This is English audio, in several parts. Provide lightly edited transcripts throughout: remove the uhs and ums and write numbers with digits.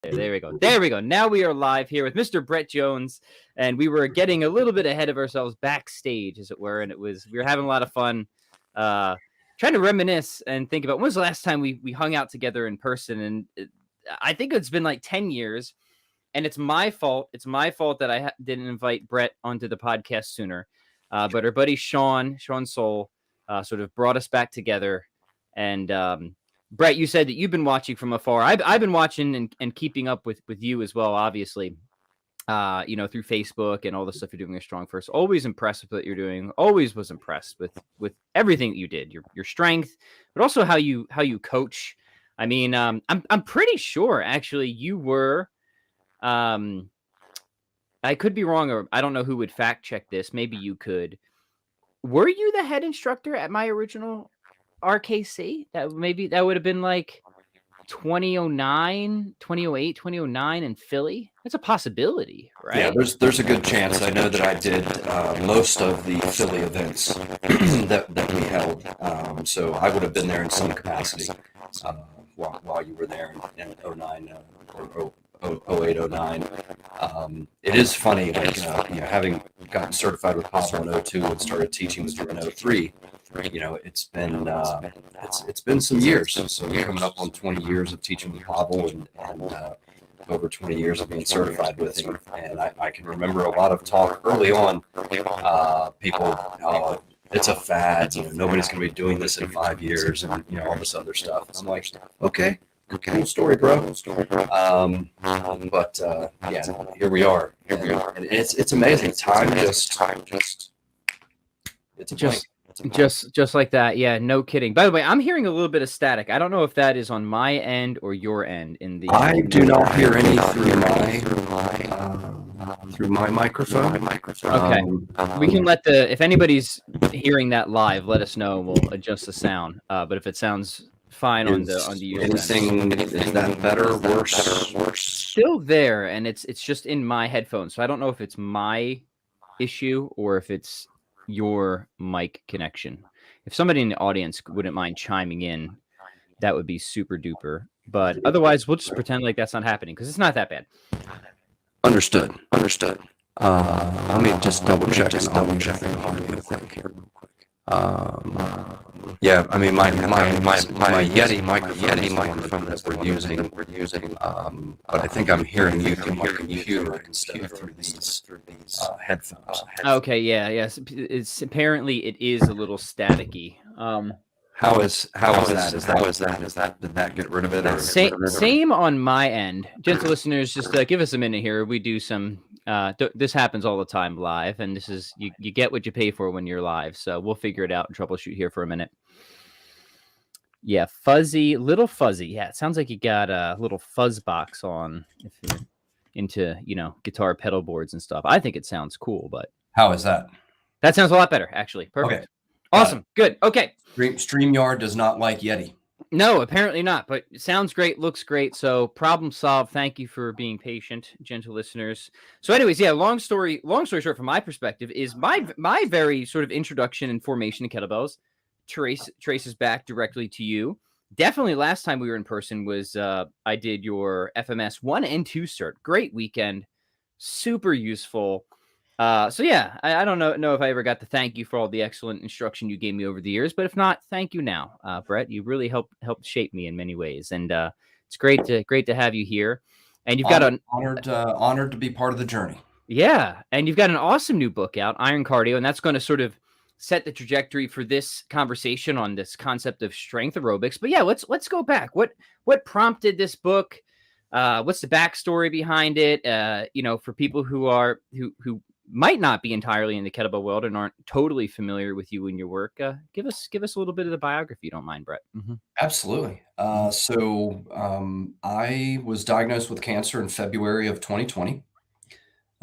There we go. There we go. Now we are live here with Mr. Brett Jones, and we were getting a little bit ahead of ourselves backstage, as it were, and we were having a lot of fun, trying to reminisce and think about when was the last time we hung out together in person, and I think it's been like 10 years, and it's my fault. It's my fault that I didn't invite Brett onto the podcast sooner, but our buddy Sean Soul, sort of brought us back together, and Brett, you said that you've been watching from afar. I've been watching and keeping up with you as well, obviously, through Facebook and all the stuff you're doing with Strong First. Always impressed with what you're doing. Always was impressed with everything that you did, your strength, but also how you coach. I mean, I'm pretty sure actually you were, I could be wrong, or I don't know who would fact check this. Maybe you could. Were you the head instructor at my original RKC? That would have been like 2009, 2008, 2009 in Philly. That's a possibility, right? Yeah, there's a good chance. I know that I did most of the Philly events that we held. So I would have been there in some capacity while you were there in 09 or 08, 09. It is funny, like, having gotten certified with Pavel in 02 and started teaching with you in 03, it's been some years. So we're coming up on 20 years of teaching with Pavel and over 20 years of being certified with him. And I can remember a lot of talk early on, people, it's a fad, nobody's going to be doing this in 5 years and, all this other stuff. I'm like, okay. Cool story, bro. But here we are. And it's amazing. Time just like that. Yeah, no kidding. By the way, I'm hearing a little bit of static. I don't know if that is on my end or your end. I do not hear any through my microphone. Okay, we can if anybody's hearing that live, let us know. We'll adjust the sound. But if it sounds fine on the user anything end. Is that better, worse? Still there, and it's just in my headphones, so I don't know if it's my issue or if it's your mic connection. If somebody in the audience wouldn't mind chiming in, that would be super duper, but otherwise we'll just pretend like that's not happening because it's not that bad. Understood. Let me just double check the audio thing here real quick. Yeah, I mean my Yeti microphone that we're using, but I think I'm hearing you through my computer instead of through these headphones. Okay, yes. It's apparently it is a little staticky. How is that? Did that get rid of it? Same on my end. Gentle listeners, just give us a minute here. We do some. This happens all the time live, and this is you get what you pay for when you're live. So we'll figure it out and troubleshoot here for a minute. Yeah, little fuzzy. Yeah, it sounds like you got a little fuzz box on if you're into guitar pedal boards and stuff. I think it sounds cool, but how is that? That sounds a lot better, actually. Perfect. Okay. Awesome. Good. Okay. StreamYard does not like Yeti. No, apparently not, but it sounds great, looks great. So problem solved. Thank you for being patient, gentle listeners. So anyways, yeah, long story short, from my perspective, is my very sort of introduction and formation to kettlebells traces back directly to you. Definitely last time we were in person was I did your FMS 1 and 2 cert. Great weekend. Super useful. So yeah, I don't know if I ever got to thank you for all the excellent instruction you gave me over the years, but if not, thank you now, Brett. You really helped shape me in many ways, and it's great to have you here. And you've got honored to be part of the journey. Yeah, and you've got an awesome new book out, Iron Cardio, and that's going to sort of set the trajectory for this conversation on this concept of strength aerobics. But yeah, let's go back. What prompted this book? What's the backstory behind it? For people who might not be entirely in the kettlebell world and aren't totally familiar with you and your work, give us a little bit of the biography, if you don't mind, Brett. Mm-hmm. Absolutely. So I was diagnosed with cancer in February of 2020.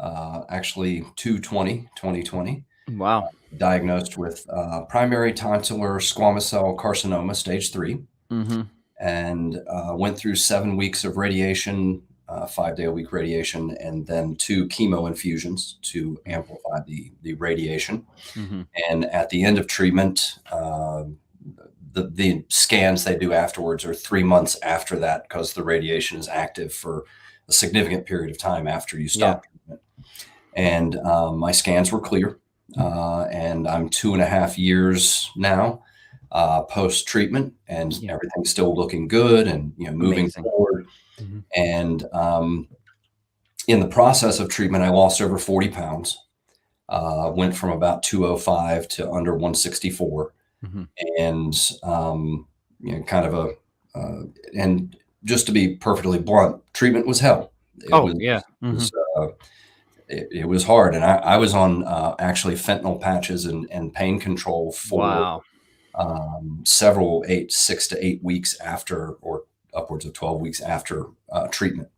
Actually, 2020. Wow. Diagnosed with primary tonsillar squamous cell carcinoma, stage 3. Mm-hmm. And went through 7 weeks of radiation, 5-day-a-week radiation, and then 2 chemo infusions to amplify the radiation. Mm-hmm. And at the end of treatment, the scans they do afterwards are 3 months after that, because the radiation is active for significant period of time after you stop treatment. And my scans were clear. And I'm 2.5 years now post treatment, and everything's still looking good and moving forward. And in the process of treatment, I lost over 40 pounds. Went from about 205 to under 164, and kind of and just to be perfectly blunt, treatment was hell. It was hard, and I was on actually fentanyl patches and pain control for several 6 to 8 weeks after, or upwards of 12 weeks after treatment,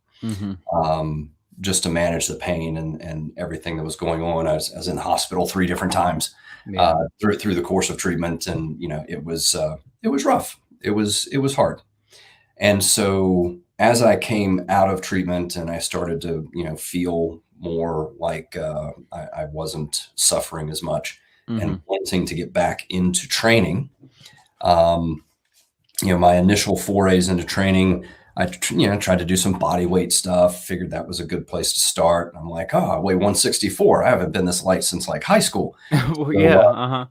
just to manage the pain and everything that was going on. I was in the hospital 3 different times through the course of treatment, and it was rough. It was hard. And so as I came out of treatment and I started to feel more like I wasn't suffering as much and wanting to get back into training, my initial forays into training, I tried to do some body weight stuff, figured that was a good place to start. I'm like, I weigh 164. I haven't been this light since like high school. Pull-ups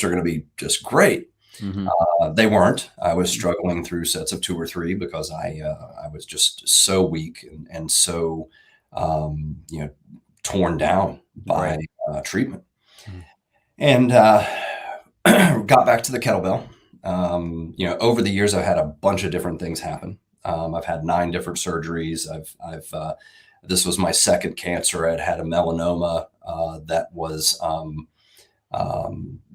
are going to be just great. They weren't. I was struggling through sets of 2 or 3 because I was just so weak and so torn down by treatment. And got back to the kettlebell. Over the years, I've had a bunch of different things happen. I've had 9 different surgeries. This was my second cancer. I'd had a melanoma that was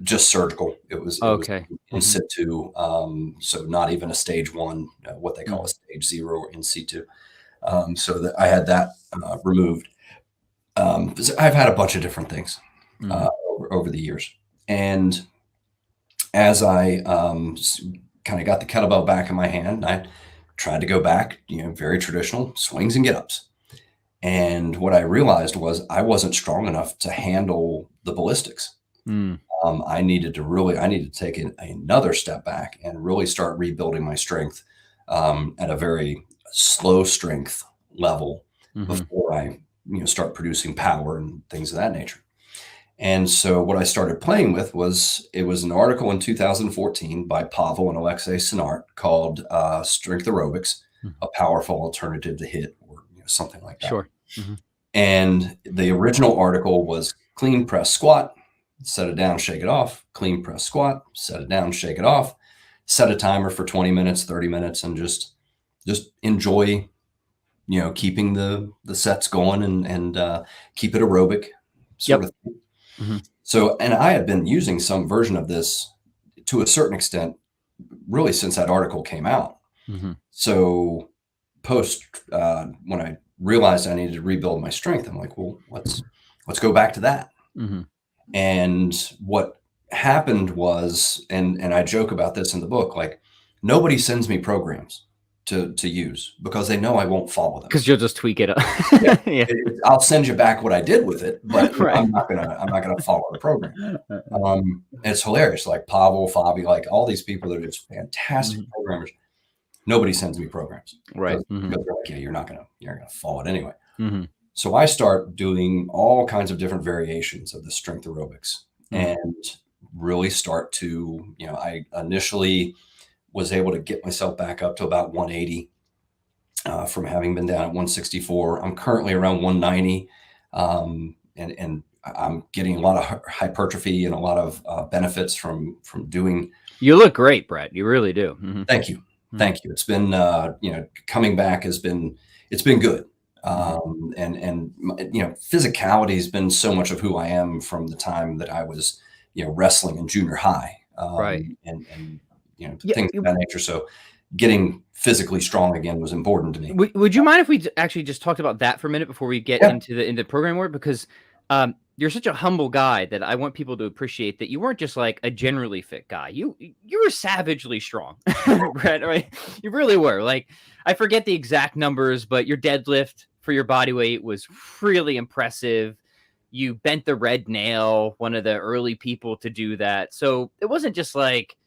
just surgical. It was in situ. So not even a stage 1, what they call a stage 0 or in situ. So that I had that removed. I've had a bunch of different things over the years. And as I kind of got the kettlebell back in my hand, I tried to go back, very traditional swings and get-ups. And what I realized was I wasn't strong enough to handle the ballistics. I needed to take another step back and really start rebuilding my strength at a very slow strength level before I start producing power and things of that nature. And so what I started playing with was an article in 2014 by Pavel and Alexei Sinart called Strength Aerobics, a powerful alternative to HIIT, or something like that. Sure. And the original article was clean press squat, set it down, shake it off, clean press squat, set it down, shake it off, set a timer for 20 minutes, 30 minutes, and just enjoy, keeping the sets going and keep it aerobic sort of thing. So, and I had been using some version of this to a certain extent, really since that article came out. So post, when I realized I needed to rebuild my strength, I'm like, well, let's go back to that. And what happened was, and I joke about this in the book, like nobody sends me programs to use because they know I won't follow them. Because you'll just tweak it up. I'll send you back what I did with it, but I'm not gonna follow the program. It's hilarious. Like Pavel, Fabi, like all these people that are just fantastic programmers. Nobody sends me programs, right? Because they're like, you're not gonna follow it anyway. So I start doing all kinds of different variations of the strength aerobics and really start to, I initially was able to get myself back up to about 180 from having been down at 164. I'm currently around 190, and I'm getting a lot of hypertrophy and a lot of benefits from doing. You look great, Brett. You really do. Thank you. Thank you. It's been, coming back it's been good. And physicality has been so much of who I am from the time that I was, wrestling in junior high, and things of that nature. So getting physically strong again was important to me. Would you mind if we actually just talked about that for a minute before we get into the program work? Because you're such a humble guy that I want people to appreciate that you weren't just like a generally fit guy. You were savagely strong, Brett, right? You really were. Like, I forget the exact numbers, but your deadlift for your body weight was really impressive. You bent the red nail, one of the early people to do that. So it wasn't just like,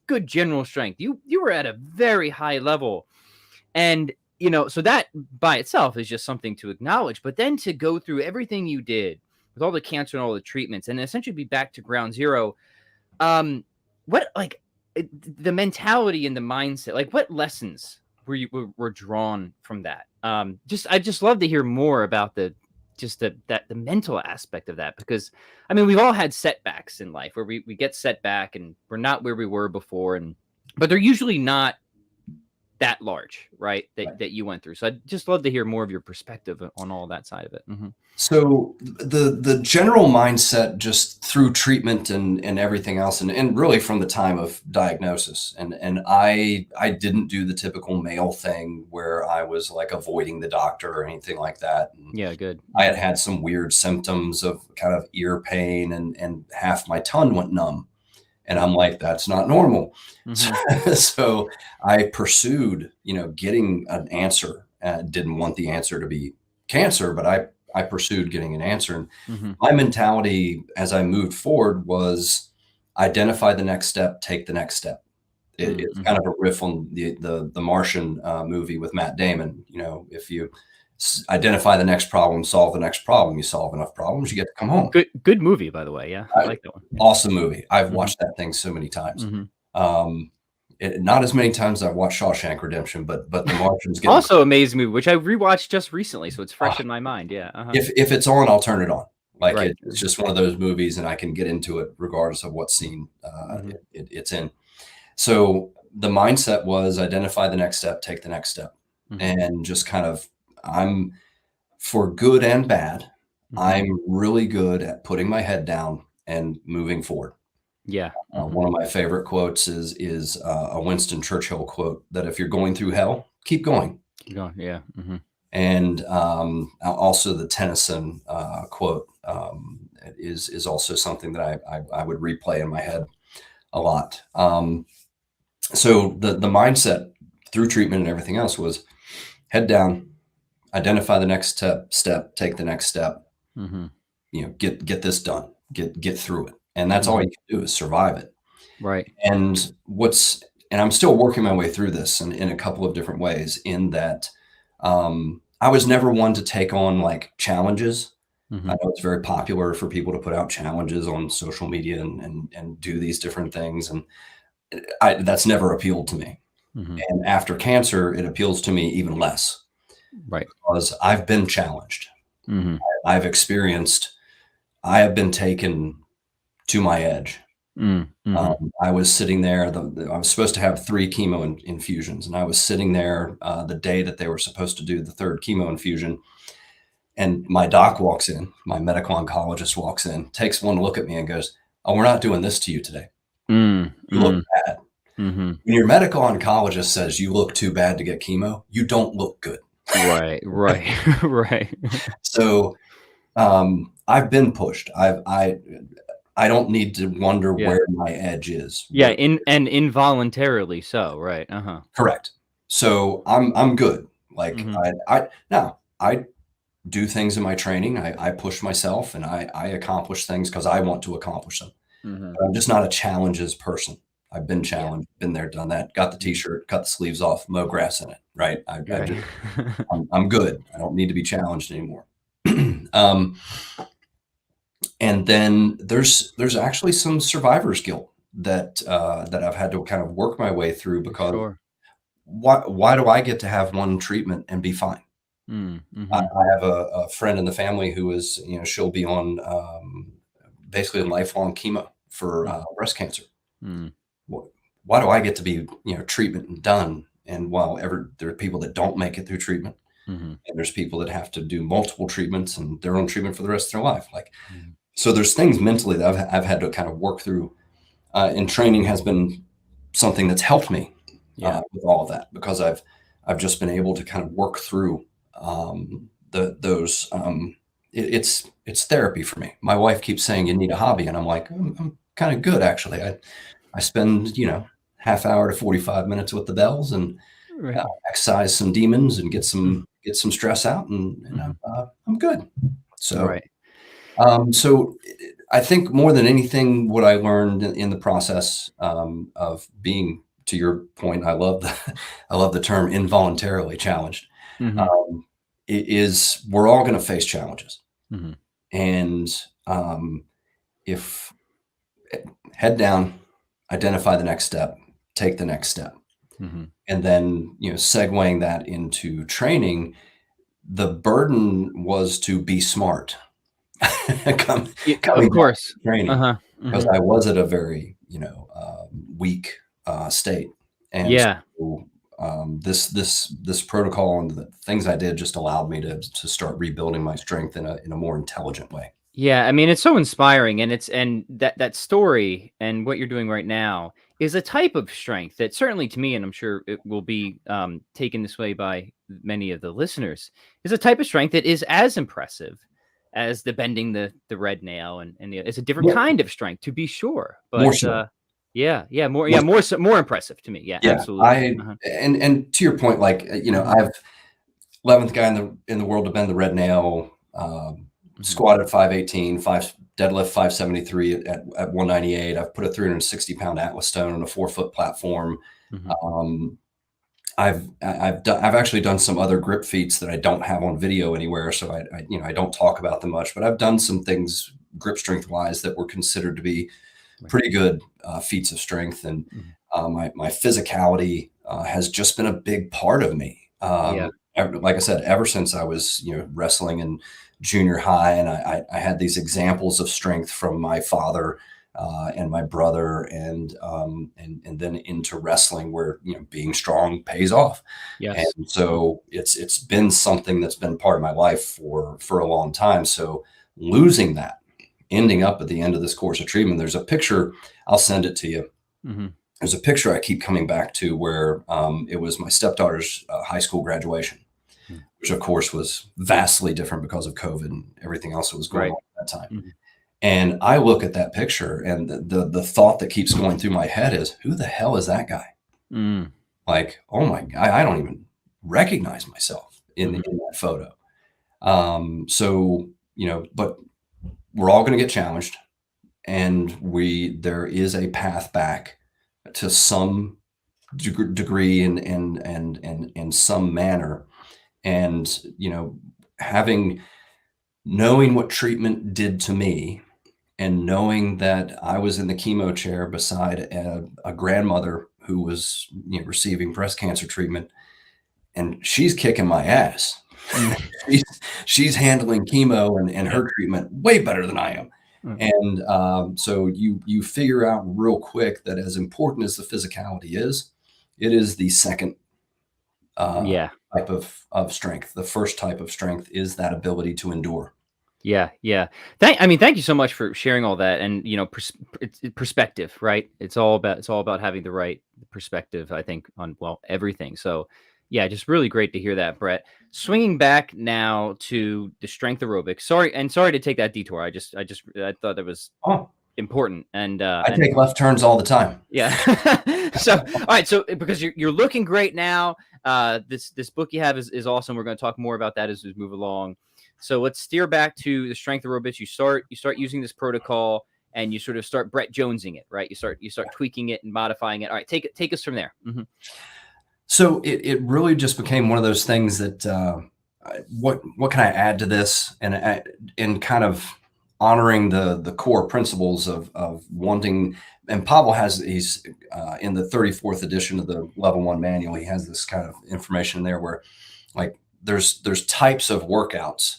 good general strength. You were at a very high level. And so that by itself is just something to acknowledge. But then to go through everything you did with all the cancer and all the treatments, and essentially be back to ground zero. What the mentality and the mindset, like what lessons were drawn from that? I just love to hear more about the mental aspect of that, because I mean, we've all had setbacks in life where we get set back and we're not where we were before, but they're usually not that large, right? That you went through. So I'd just love to hear more of your perspective on all that side of it. Mm-hmm. So the general mindset just through treatment and everything else, and really from the time of diagnosis, and I didn't do the typical male thing where I was like avoiding the doctor or anything like that. And yeah, good. I had some weird symptoms of kind of ear pain, and half my tongue went numb. And I'm like, that's not normal. Mm-hmm. So I pursued, getting an answer. Didn't want the answer to be cancer, but I pursued getting an answer. And mm-hmm. my mentality as I moved forward was identify the next step, take the next step. It's kind of a riff on the Martian movie with Matt Damon. If you identify the next problem, solve the next problem, you solve enough problems, you get to come home. Good movie, by the way. Yeah, I like that one. Awesome movie. I've watched that thing so many times. Not as many times as I've watched Shawshank Redemption, but the Martian's also amazing movie, which I rewatched just recently, so it's fresh in my mind. Yeah. Uh-huh. If it's on, I'll turn it on. Like it's just one of those movies, and I can get into it regardless of what scene it's in. So the mindset was identify the next step, take the next step, and just kind of, I'm, for good and bad, I'm really good at putting my head down and moving forward. Yeah. One of my favorite quotes is a Winston Churchill quote that if you're going through hell, keep going. Keep going. Yeah. And also the Tennyson quote is also something that I would replay in my head a lot. So the mindset through treatment and everything else was head down, identify the next step, take the next step, get this done, get through it. And that's all you can do is survive it. Right. And I'm still working my way through this in a couple of different ways, in that I was never one to take on like challenges. I know it's very popular for people to put out challenges on social media and do these different things. And that's never appealed to me. And after cancer, it appeals to me even less. Right. Because I've been challenged. I have been taken to my edge. I was sitting there, I was supposed to have 3 chemo infusions, and I was sitting there the day that they were supposed to do the 3rd chemo infusion. And my doc walks in, my medical oncologist walks in, takes one look at me and goes, "Oh, we're not doing this to you today. You look bad." When your medical oncologist says you look too bad to get chemo, you don't look good. Right. So I've been pushed. I don't need to wonder where my edge is. Yeah, and involuntarily so, right? Correct. So I'm good. Like I do things in my training. I push myself, and I accomplish things because I want to accomplish them. But I'm just not a challenges person. I've been challenged, been there, done that, got the t-shirt, cut the sleeves off, mow grass in it. Right. I'm good. I don't need to be challenged anymore. And then there's actually some survivor's guilt that I've had to kind of work my way through, because why do I get to have one treatment and be fine? I have a friend in the family who is, she'll be on basically lifelong chemo for breast cancer. Why do I get to be, treatment and done? And while there are people that don't make it through treatment, and there's people that have to do multiple treatments and they're on treatment for the rest of their life. So there's things mentally that I've had to kind of work through, and training has been something that's helped me with all of that, because I've just been able to kind of work through those. It's therapy for me. My wife keeps saying you need a hobby, and I'm like, I'm kind of good actually. I spend half hour to 45 minutes with the bells and exercise some demons and get some stress out, and I'm good. So. So I think more than anything, what I learned in the process of being, to your point, I love the term involuntarily challenged. Mhm. we're all going to face challenges. Mhm. And if head down, identify the next step, take the next step. Mhm. And then, segueing that into training, the burden was to be smart. Come, Yeah, of coming back course. to training, Uh-huh. because Mhm. I was at a very, weak state. And Yeah. so this protocol and the things I did just allowed me to start rebuilding my strength in a more intelligent way. Yeah, I mean, it's so inspiring, and that story and what you're doing right now is a type of strength that certainly to me, and I'm sure it will be taken this way by many of the listeners, is a type of strength that is as impressive as the bending the red nail, and it's a different More, kind of strength to be sure, more but so. yeah, More more impressive to me. Yeah, Yeah, absolutely. Uh-huh. and to your point, like, Hmm. I've 11th guy in the world to bend the red nail, Hmm. squat at 518, deadlift 573 at 198. I've put a 360-pound Atlas stone on a 4-foot platform. Hmm. Um, I've actually done some other grip feats that I don't have on video anywhere, so I don't talk about them much. But I've done some things grip strength wise that were considered to be Right. pretty good feats of strength, and Mhm. my physicality has just been a big part of me. Yeah. Like I said, ever since I was wrestling in junior high, and I had these examples of strength from my father and my brother, and then into wrestling, where being strong pays off. And Yes. so it's been something that's been part of my life for a long time. So losing that, ending up at the end of this course of treatment, there's a picture, I'll send it to you. Hmm. There's a picture I keep coming back to where it was my stepdaughter's high school graduation, which of course was vastly different because of COVID and everything else that was going Right. on at that time. Hmm. And I look at that picture, and the thought that keeps going through my head is, who the hell is that guy? Mm. Like, oh my God, I don't even recognize myself in Hmm. that photo. So, but we're all going to get challenged, and there is a path back to some degree and in some manner. And, having knowing what treatment did to me, and knowing that I was in the chemo chair beside a grandmother who was receiving breast cancer treatment, and she's kicking my ass. Mm. she's, she's handling chemo and Yeah. her treatment way better than I am. Mm. And so you figure out real quick that as important as the physicality is, it is the second uh, Yeah. type of strength. The first type of strength is that ability to endure. Yeah, yeah. Thank you so much for sharing all that, and perspective, right? It's all about having the right perspective, I think, on everything. So, yeah, just really great to hear that, Brett. Swinging back now to the strength aerobics. Sorry to take that detour. I thought that was Oh, important, and I take left turns all the time. yeah. So, all right. So, because you're looking great now, this book you have is awesome. We're going to talk more about that as we move along. So let's steer back to the strength aerobics. You start using this protocol, and you sort of start Brett Jonesing it, right? You start tweaking it and modifying it. All right, take us from there. Hmm. So it really just became one of those things that what can I add to this, and in kind of honoring the core principles of wanting. And Pavel he's in the 34th edition of the Level 1 manual. He has this kind of information in there where, like, there's types of workouts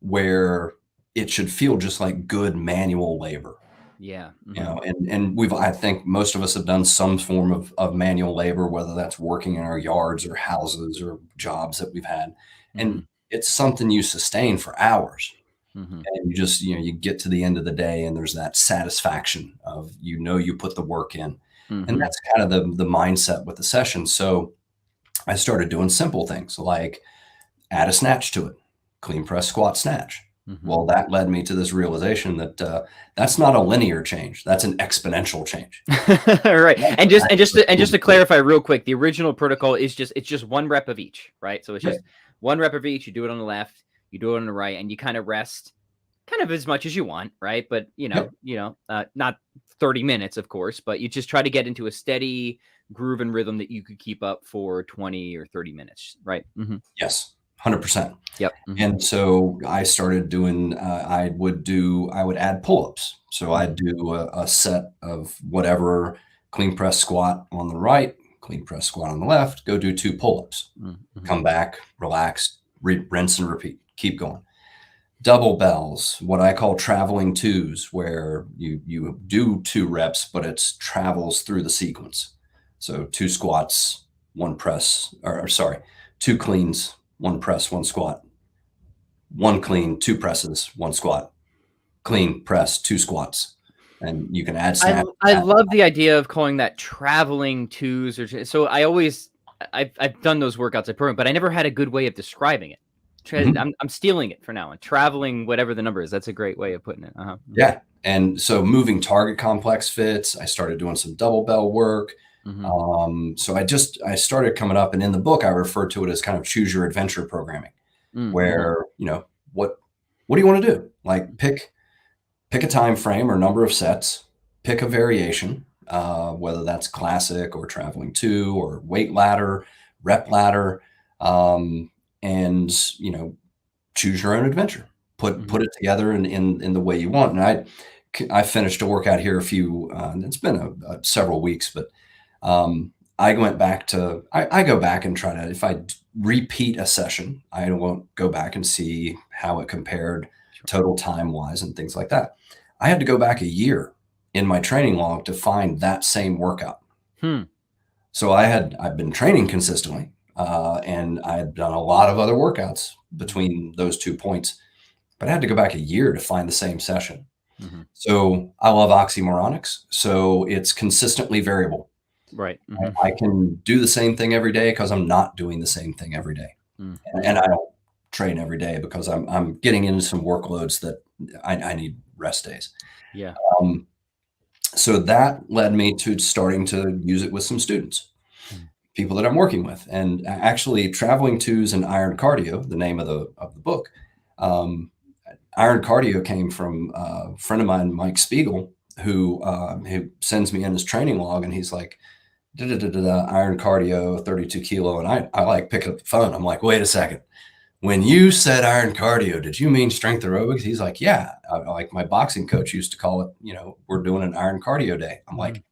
where it should feel just like good manual labor. Yeah. And I think most of us have done some form of manual labor, whether that's working in our yards or houses or jobs that we've had. Hmm. And it's something you sustain for hours. Hmm. And you just, you get to the end of the day, and there's that satisfaction of, you put the work in. And Hmm. that's kind of the mindset with the session. So I started doing simple things like add a snatch to it, clean press, squat, snatch. Hmm. Well, that led me to this realization that that's not a linear change. That's an exponential change. Right. That's And just to clarify real quick, the original protocol is just one rep of each, right? So it's Yeah, just one rep of each. You do it on the left, you do it on the right, and you kind of rest kind of as much as you want, right? But yep, not 30 minutes, of course, but you just try to get into a steady groove and rhythm that you could keep up for 20 or 30 minutes, right? Hmm. yes. 100%. Yep. And so I started doing, I would add pull-ups. So I'd do a set of whatever, clean press squat on the right, clean press squat on the left, go do 2 pull-ups, come back, relax, rinse and repeat, keep going. Double bells, what I call traveling twos, where you do 2 reps, but it's travels through the sequence. So 2 squats, 1 press, or sorry, 2 cleans, 1 press, 1 squat, 1 clean, 2 presses, 1 squat, clean, press, 2 squats. And you can add snatch. I love the idea of calling that traveling twos. So I've done those workouts at program, but I never had a good way of describing it. I'm stealing it for now. And traveling, whatever the number is, that's a great way of putting it. Yeah. And so moving target complex fits, I started doing some double bell work. So I started coming up, and in the book, I refer to it as kind of choose your adventure programming, where, what do you want to do? Like pick a time frame or number of sets, pick a variation, whether that's classic or traveling 2 or weight ladder, rep ladder, and choose your own adventure. Put it together in the way you want. And I finished a workout here it's been several weeks, but I went back to I go back and try to, if I repeat a session, I won't go back and see how it compared total time wise and things like that. I had to go back a year in my training log to find that same workout. So I've been training consistently, and I had done a lot of other workouts between those 2 points, but I had to go back a year to find the same session. So I love oxymoronics. So it's consistently variable. Right. I can do the same thing every day because I'm not doing the same thing every day. And I don't train every day because I'm getting into some workloads that I need rest days. Yeah. So that led me to starting to use it with some students, people that I'm working with. And actually, Traveling Twos and Iron Cardio, the name of the book, Iron Cardio came from a friend of mine, Mike Spiegel, who sends me in his training log, and he's like, Iron Cardio, 32 kilo. And I like pick up the phone. I'm like, wait a second. When you said Iron Cardio, did you mean strength aerobics? He's like, yeah. Like my boxing coach used to call it, we're doing an Iron Cardio day. I'm like,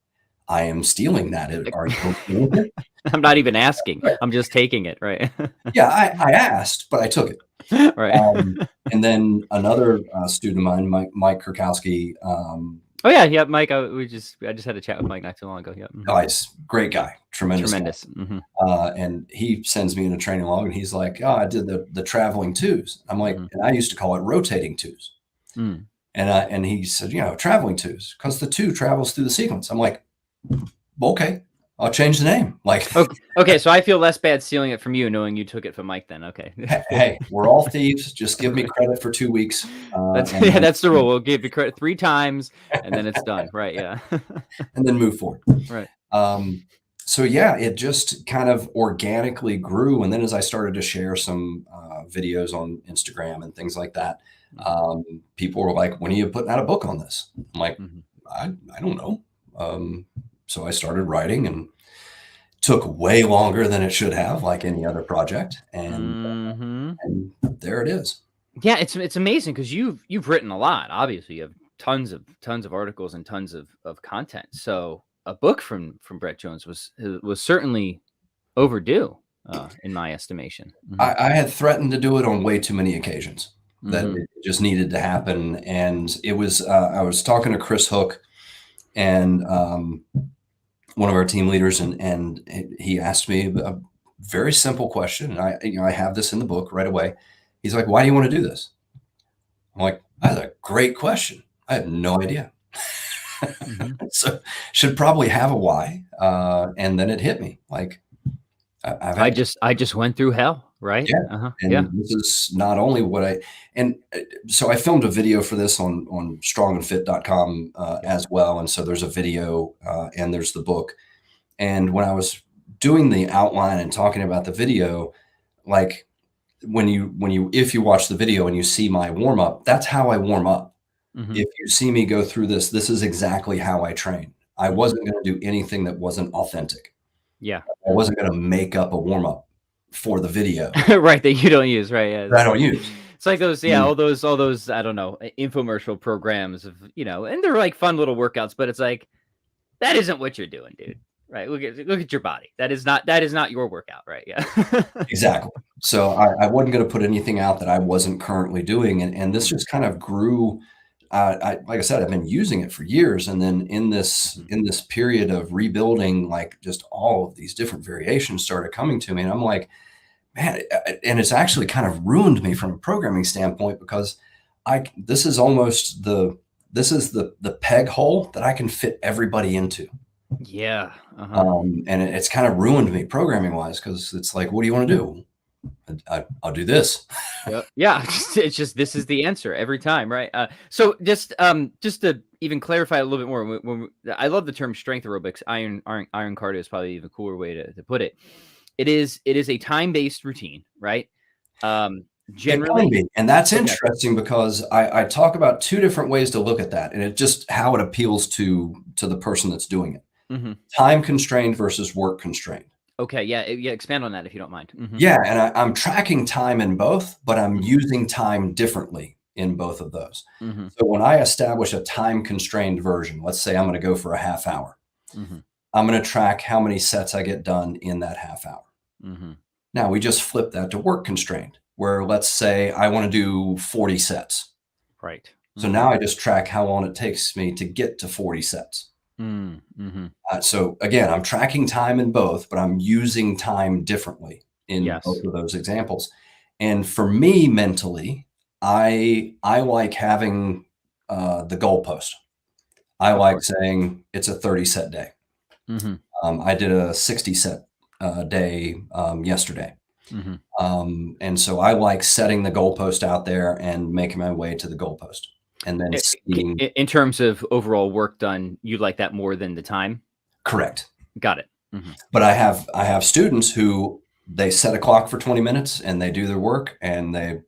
I am stealing that. Are you doing it? I'm not even asking. I'm just taking it. Right. Yeah. I asked, but I took it. Right. And then another student of mine, Mike Krakowski. Oh yeah, Mike. I just had a chat with Mike not too long ago. Yeah. Nice, great guy, tremendous. And he sends me in a training log, and he's like, "Oh, I did the traveling twos." I'm like, and I used to call it rotating twos. And he said, traveling twos, because the 2 travels through the sequence. I'm like, okay, I'll change the name. Like, okay, so I feel less bad stealing it from you, knowing you took it from Mike. Then, okay. Hey, we're all thieves. Just give me credit for 2 weeks. That's the rule. We'll give you credit 3 times, and then it's done. Right? Yeah. And then move forward. Right. So yeah, it just kind of organically grew. And then as I started to share some videos on Instagram and things like that, people were like, when are you putting out a book on this? I'm like, I don't know. So I started writing, and took way longer than it should have, like any other project. And there it is. Yeah, it's amazing because you've written a lot. Obviously, you have tons of articles and tons of content. So a book from Brett Jones was certainly overdue, in my estimation. I had threatened to do it on way too many occasions. That it just needed to happen. And it was I was talking to Chris Hook, and one of our team leaders, and he asked me a very simple question. And I have this in the book right away. He's like, why do you want to do this? I'm like, that's a great question. I have no idea. So should probably have a why. And then it hit me. Like, I just went through hell. Right. Yeah. And this is not only what so I filmed a video for this on strongandfit.com as well. And so there's a video and there's the book. And when I was doing the outline and talking about the video, like if you watch the video and you see my warm up, that's how I warm up. If you see me go through this is exactly how I train. I wasn't going to do anything that wasn't authentic. Yeah. I wasn't going to make up a warm up. for the video Right, that you don't use, right? Yeah, that I don't use. it's like those, yeah, all those I don't know, infomercial programs of, and they're like fun little workouts, but it's like that isn't what you're doing, dude. Right? Look at your body. That is not your workout, right? Yeah. Exactly. So I wasn't going to put anything out that I wasn't currently doing, and this just kind of grew. Like I said, I've been using it for years, and then in this period of rebuilding, like just all of these different variations started coming to me, and I'm like, man, and it's actually kind of ruined me from a programming standpoint because this is the peg hole that I can fit everybody into. Yeah. And it's kind of ruined me programming wise because it's like, what do you want to do? I'll do this. Yep. Yeah. It's just this is the answer every time, right? So just to even clarify a little bit more, I love the term strength aerobics. Iron cardio is probably even cooler way to put it. It is a time-based routine, right? Generally, it can be. And that's interesting because I talk about two different ways to look at that, and it just how it appeals to the person that's doing it. Time constrained versus work constrained. Okay, yeah, expand on that if you don't mind. Yeah, and I'm tracking time in both, but I'm using time differently in both of those. So when I establish a time constrained version, let's say I'm going to go for a half hour. I'm going to track how many sets I get done in that half hour. Now we just flip that to work constrained, where let's say I want to do 40 sets. Right. So now I just track how long it takes me to get to 40 sets. So again, I'm tracking time in both, but I'm using time differently in both of those examples. And for me mentally, I like having the goalpost. I like saying it's a 30 set day. I did a 60 set day yesterday. And so I like setting the goalpost out there and making my way to the goalpost. And then in terms of overall work done, you like that more than the time? Correct. Got it. But I have students who they set a clock for 20 minutes and they do their work and they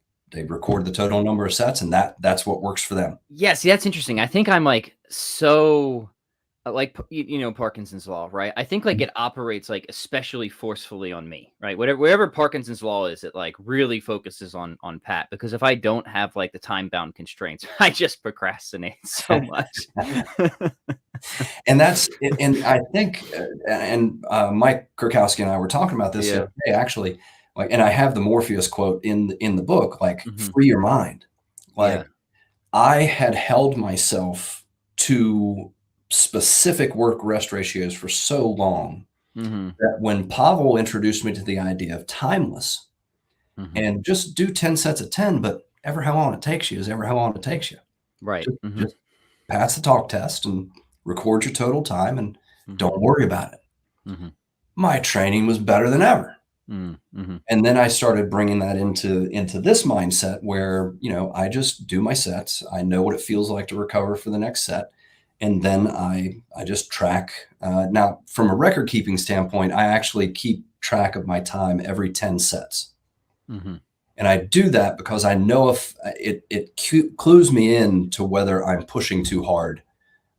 record the total number of sets, and that's what works for them. Yeah, see, that's interesting. I think I'm like so like Parkinson's law, right? I think like it operates like especially forcefully on me, right? Whatever Parkinson's law is, it like really focuses on Pat, because if I don't have like the time bound constraints, I just procrastinate so much. And I think and Mike Krakowski and I were talking about this the other day, actually, like, and I have the Morpheus quote in the book, like free your mind. Like I had held myself to specific work rest ratios for so long that when Pavel introduced me to the idea of timeless and just do 10 sets of 10, but ever how long it takes you is ever how long it takes you. Right. Just pass the talk test and record your total time and don't worry about it. My training was better than ever. And then I started bringing that into this mindset where, I just do my sets. I know what it feels like to recover for the next set. And then I just track. Now, from a record keeping standpoint, I actually keep track of my time every 10 sets. And I do that because I know if it clues me in to whether I'm pushing too hard.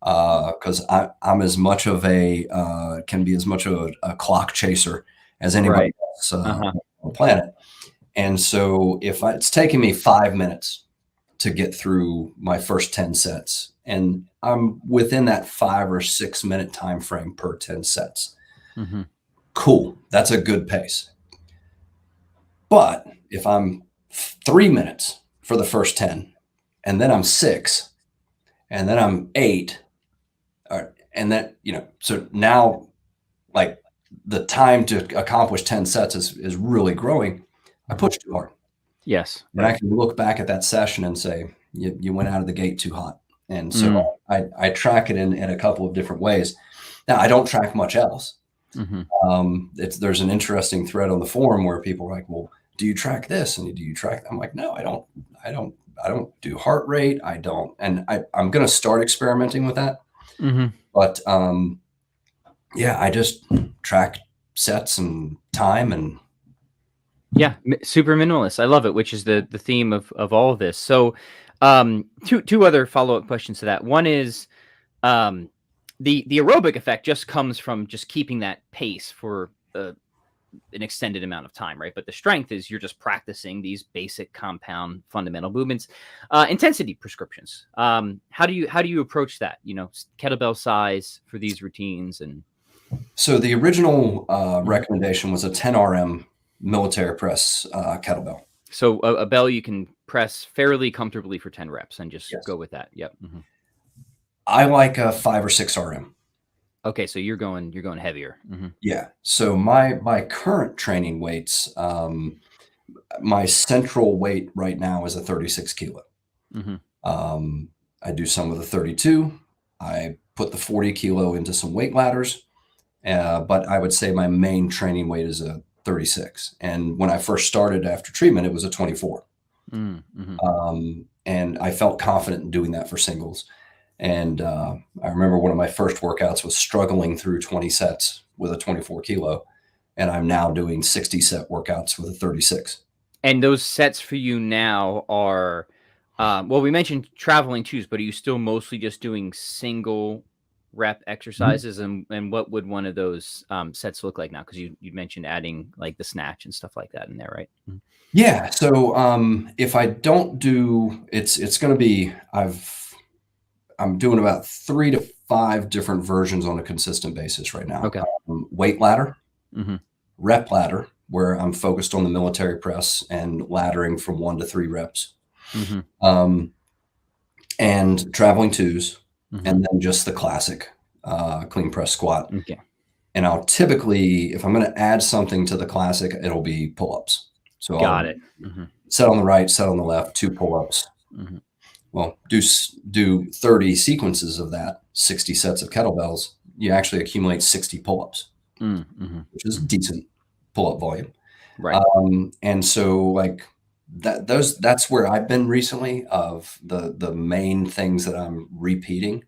Because I'm as much of can be as much of a clock chaser as anybody else on the planet. And so if it's taking me 5 minutes to get through my first 10 sets, and I'm within that 5 or 6 minute time frame per 10 sets. Cool. That's a good pace. But if I'm 3 minutes for the first 10, and then I'm 6, and then I'm 8, and then, so now like the time to accomplish 10 sets is really growing. I pushed too hard. Yes. And I can look back at that session and say, you went out of the gate too hot. And so I track it in a couple of different ways. Now, I don't track much else. There's an interesting thread on the forum where people are like, well, do you track this? And do you track that? I'm like, no, I don't do heart rate. I don't. And I'm going to start experimenting with that. But I just track sets and time and. Yeah, super minimalist. I love it, which is the theme of all of this. So two other follow-up questions to that. One is the aerobic effect just comes from just keeping that pace for an extended amount of time, right? But the strength is you're just practicing these basic compound fundamental movements. Intensity prescriptions. How do you approach that? Kettlebell size for these routines. And So the original recommendation was a 10 RM military press kettlebell. So a bell you can press fairly comfortably for 10 reps and just Yes. go with that. Yep. I like a 5 or 6 RM. Okay, so you're going heavier. Yeah. So my current training weights, my central weight right now is a 36 kilo. I do some with a 32. I put the 40 kilo into some weight ladders, but I would say my main training weight is a 36. And when I first started after treatment, it was a 24. And I felt confident in doing that for singles. And I remember one of my first workouts was struggling through 20 sets with a 24 kilo. And I'm now doing 60 set workouts with a 36. And those sets for you now are, well, we mentioned traveling twos, but are you still mostly just doing single rep exercises? And what would one of those sets look like now? Because you mentioned adding like the snatch and stuff like that in there, right? Yeah. So if I don't do, it's going to be, I'm doing about 3 to 5 different versions on a consistent basis right now. Okay. Weight ladder, rep ladder, where I'm focused on the military press and laddering from 1 to 3 reps, and traveling twos, and then just the classic clean press squat. Okay. And I'll typically, if I'm going to add something to the classic, it'll be pull-ups. So Got it. Set on the right, set on the left, 2 pull-ups. Well, do 30 sequences of that, 60 sets of kettlebells. You actually accumulate 60 pull-ups, which is decent pull-up volume. Right. And so like that's where I've been recently of the main things that I'm repeating.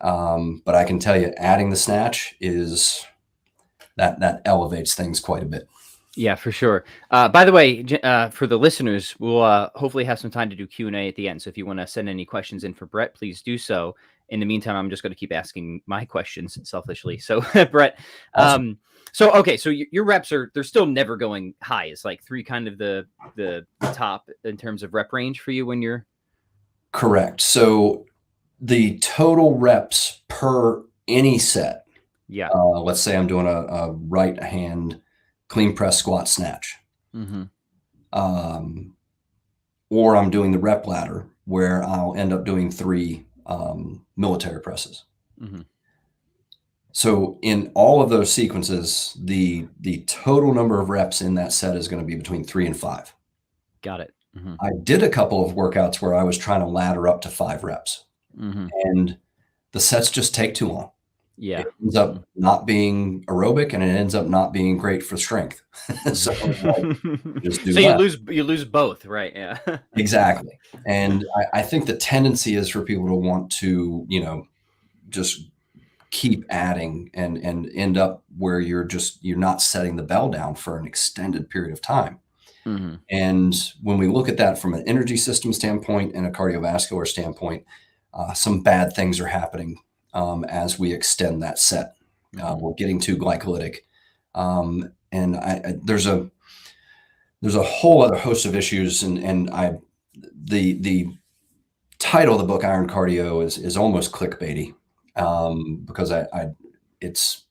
But I can tell you adding the snatch is that elevates things quite a bit. Yeah, for sure. By the way, for the listeners, we'll hopefully have some time to do Q&A at the end. So if you want to send any questions in for Brett, please do so. In the meantime, I'm just going to keep asking my questions selfishly. So Brett, Awesome. so your reps they're still never going high. It's like 3 kind of the top in terms of rep range for you when you're Correct. So the total reps per any set. Yeah. Let's say I'm doing a right hand clean press squat snatch. Or I'm doing the rep ladder where I'll end up doing 3 military presses. So in all of those sequences, the total number of reps in that set is going to be between 3 and 5. Got it. I did a couple of workouts where I was trying to ladder up to 5 reps, and the sets just take too long. Yeah. It ends up not being aerobic, and it ends up not being great for strength. So just do you lose both, right? Yeah. Exactly. And I think the tendency is for people to want to, just keep adding and end up where you're not setting the bell down for an extended period of time. And when we look at that from an energy system standpoint and a cardiovascular standpoint, some bad things are happening as we extend that set. We're getting too glycolytic. And there's a whole other host of issues. The title of the book, Iron Cardio, is almost clickbaity, because it's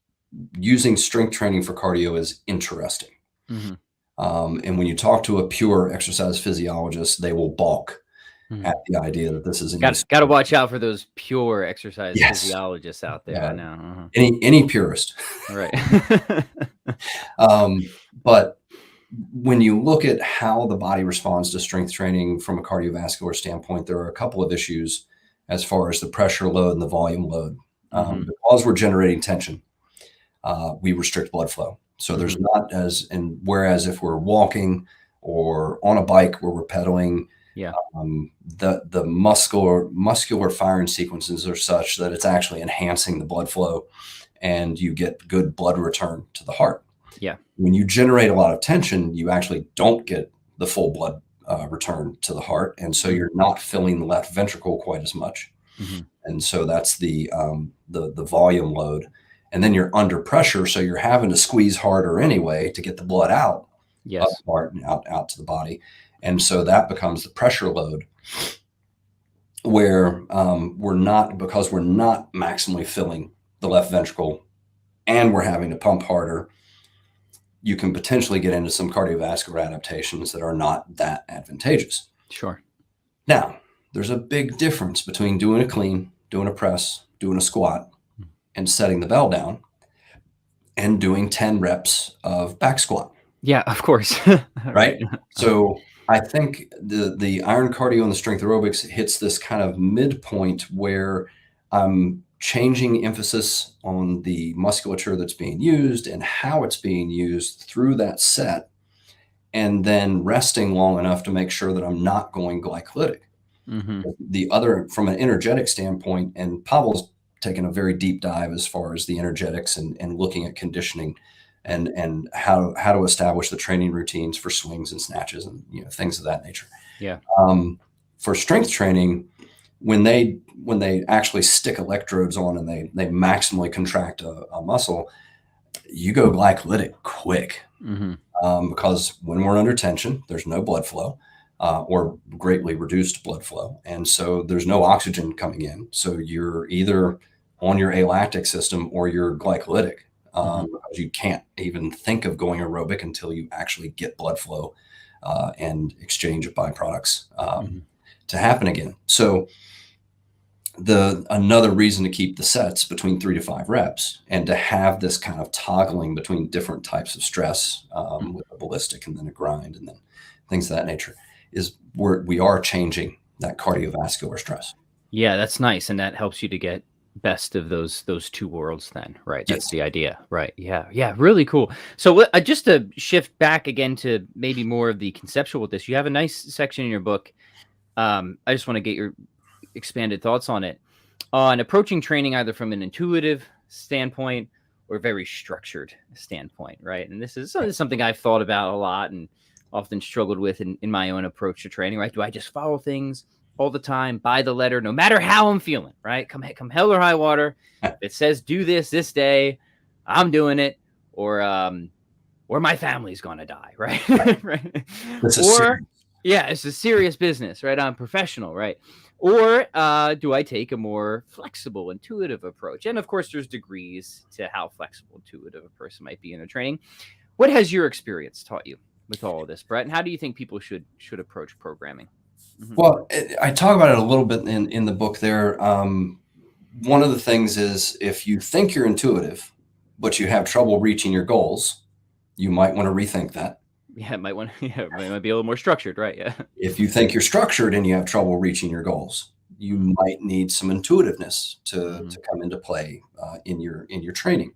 using strength training for cardio is interesting. And when you talk to a pure exercise physiologist, they will balk at the idea that this is got to watch out for those pure exercise physiologists out there. I know. Any purist, right? But when you look at how the body responds to strength training from a cardiovascular standpoint, there are a couple of issues as far as the pressure load and the volume load. Because we're generating tension, we restrict blood flow. So there's not whereas if we're walking or on a bike where we're pedaling, the muscular firing sequences are such that it's actually enhancing the blood flow and you get good blood return to the heart. Yeah. When you generate a lot of tension, you actually don't get the full blood return to the heart. And so you're not filling the left ventricle quite as much. And so that's the volume load. and then you're under pressure, so you're having to squeeze harder anyway to get the blood out of Yes. the heart and out to the body. And so that becomes the pressure load, where because we're not maximally filling the left ventricle and we're having to pump harder, you can potentially get into some cardiovascular adaptations that are not that advantageous. Sure. Now, there's a big difference between doing a clean, doing a press, doing a squat, and setting the bell down, and doing 10 reps of back squat. Yeah, of course. Right? So I think the iron cardio and the strength aerobics hits this kind of midpoint where I'm changing emphasis on the musculature that's being used and how it's being used through that set, and then resting long enough to make sure that I'm not going glycolytic. The other, from an energetic standpoint, and Pavel's taken a very deep dive as far as the energetics and looking at conditioning and how to establish the training routines for swings and snatches and things of that nature. Yeah. For strength training, when they actually stick electrodes on and they maximally contract a muscle, you go glycolytic quick. Because when we're under tension, there's no blood flow, or greatly reduced blood flow. And so there's no oxygen coming in. So you're either on your alactic system or you're glycolytic, because you can't even think of going aerobic until you actually get blood flow and exchange of byproducts to happen again. So another reason to keep the sets between 3 to 5 reps and to have this kind of toggling between different types of stress, with a ballistic and then a grind and then things of that nature, is we are changing that cardiovascular stress. Yeah, that's nice. And that helps you to get best of those two worlds then, right? That's the idea, right? Yeah, really cool. So just to shift back again to maybe more of the conceptual with this, you have a nice section in your book. I just want to get your expanded thoughts on it, on approaching training either from an intuitive standpoint or very structured standpoint, right? And this is something I've thought about a lot and often struggled with in my own approach to training, right? Do I just follow things all the time by the letter, no matter how I'm feeling, right? Come hell or high water, if it says do this day, I'm doing it, or my family's gonna die, right? Right. It's a serious business, right? I'm professional, right? Or do I take a more flexible, intuitive approach? And of course, there's degrees to how flexible, intuitive a person might be in a training. What has your experience taught you with all of this, Brett? And how do you think people should approach programming? Well, I talk about it a little bit in the book there. One of the things is, if you think you're intuitive, but you have trouble reaching your goals, you might want to rethink that. Yeah, it might be a little more structured, right? Yeah. If you think you're structured and you have trouble reaching your goals, you might need some intuitiveness to come into play in your training.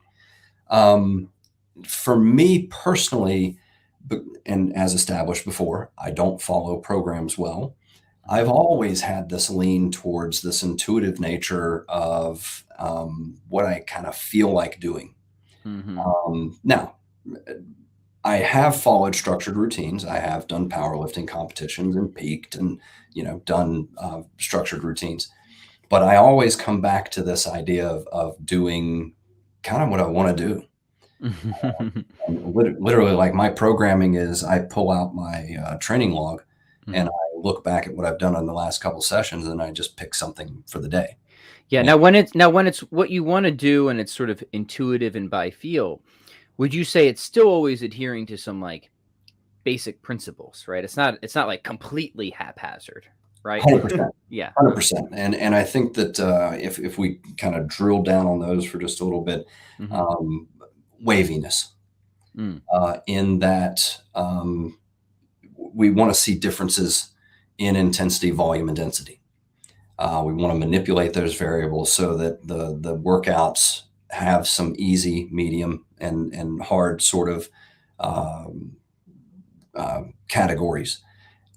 For me personally, and as established before, I don't follow programs well. I've always had this lean towards this intuitive nature of what I kind of feel like doing. Now, I have followed structured routines. I have done powerlifting competitions and peaked and, done structured routines. But I always come back to this idea of doing kind of what I want to do. Literally, like, my programming is I pull out my training log and I look back at what I've done on the last couple sessions, and I just pick something for the day. Yeah. Now when it's what you want to do and it's sort of intuitive and by feel, would you say it's still always adhering to some like basic principles, right? It's not like completely haphazard, right? 100%. Yeah. 100%. And I think that if we kind of drill down on those for just a little bit, waviness, in that we want to see differences in intensity, volume, and density. We want to manipulate those variables so that the workouts have some easy, medium, and hard sort of categories.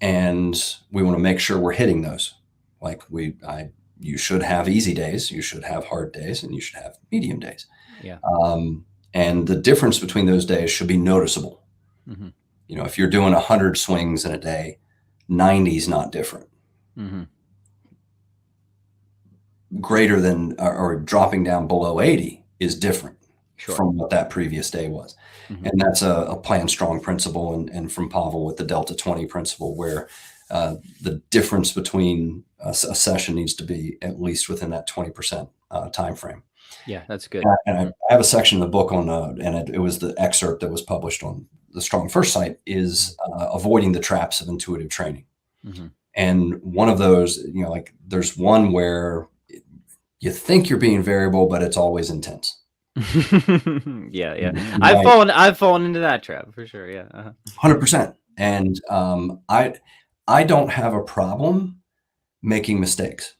And we want to make sure we're hitting those. Like you should have easy days, you should have hard days, and you should have medium days. Yeah. And the difference between those days should be noticeable. If you're doing 100 swings in a day, 90 is not different. Greater than or dropping down below 80 is different. Sure. from what that previous day was. And that's a plan strong principle, and from Pavel with the Delta 20 principle, where the difference between a session needs to be at least within that 20% time frame. Yeah, that's good. And I have a section in the book on, and it was the excerpt that was published on the Strong First site, is avoiding the traps of intuitive training. And one of those, like there's one where you think you're being variable, but it's always intense. Yeah. I've fallen into that trap for sure. Yeah. 100%. And I don't have a problem making mistakes.